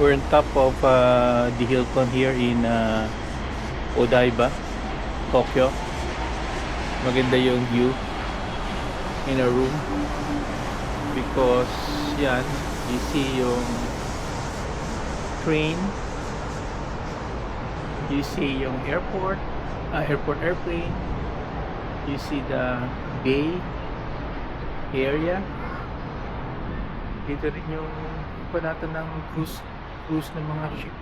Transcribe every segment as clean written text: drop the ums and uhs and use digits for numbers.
We're on top of the Hilton here in Odaiba, Tokyo. Maganda yung view in a room because yan, you see yung train, you see yung airplane, you see the bay area. Dito rin yung natin ng cruise ng mga ship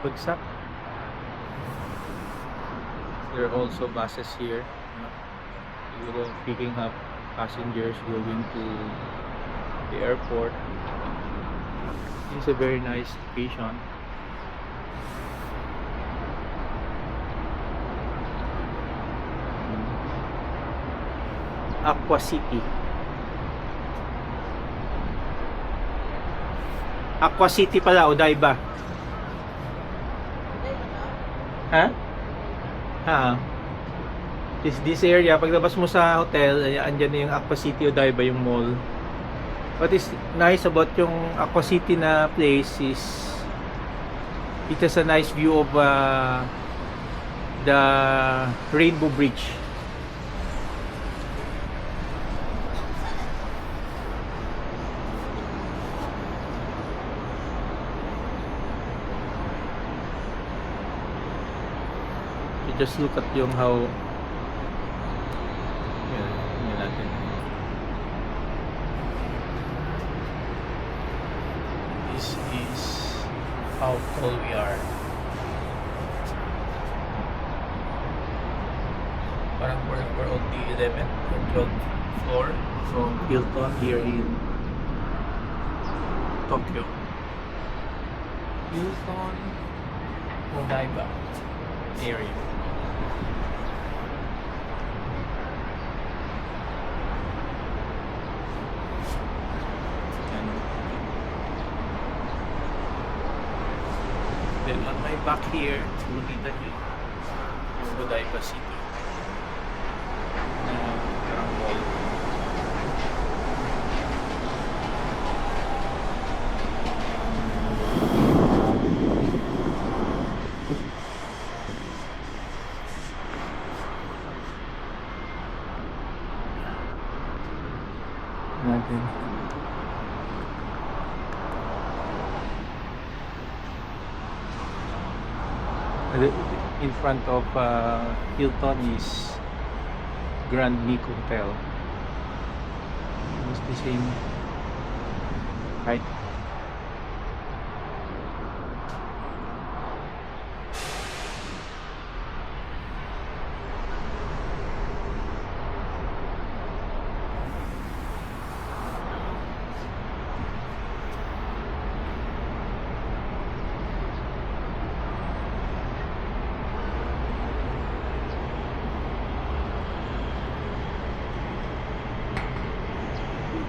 bagsak. There are also buses here, picking up passengers going to the airport. It's a very nice location. Aqua City. Aqua City pala, Odaiba. Ha? Ha? This area, paglabas mo sa hotel, andyan na yung Aqua City Odaiba, yung mall. What is nice about yung Aqua City na place is it has a nice view of the Rainbow Bridge. Just look at yung how yan natin. This is how tall we are. Parang we're on the 11th or 12th floor from Hilton here in Tokyo. Hilton Odaiba area. Then on my back here, makita nyo yung Odaiba City na parang mall. Natin. In front of Hilton is Grand Nico Hotel. It's the same height.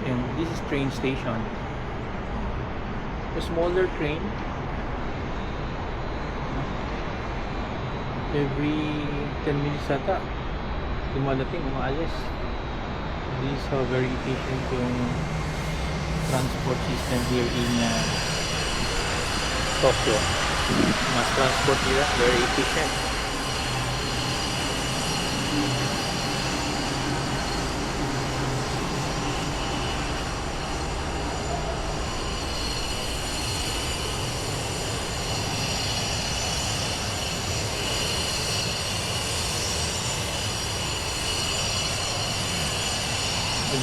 And this is train station. A smaller train. Every 10 minutes ata dumadating, umaalis. This is how very efficient yung transport system here in Tokyo. Mass transport here, very efficient.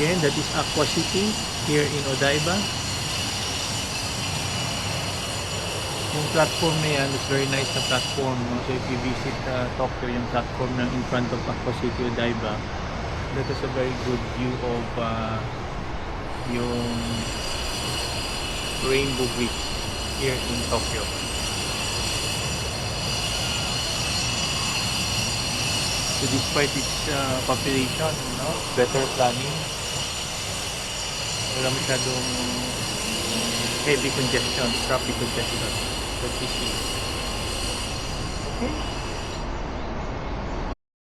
Again, that is Aqua City here in Odaiba. Yung platform na yan is very nice na platform. No? So if you visit Tokyo, yung platform na in front of Aqua City Odaiba, that is a very good view of yung Rainbow Bridge here in Tokyo. So despite its population, no, better planning, wala masyadong heavy congestion, traffic congestion that we see. Okay.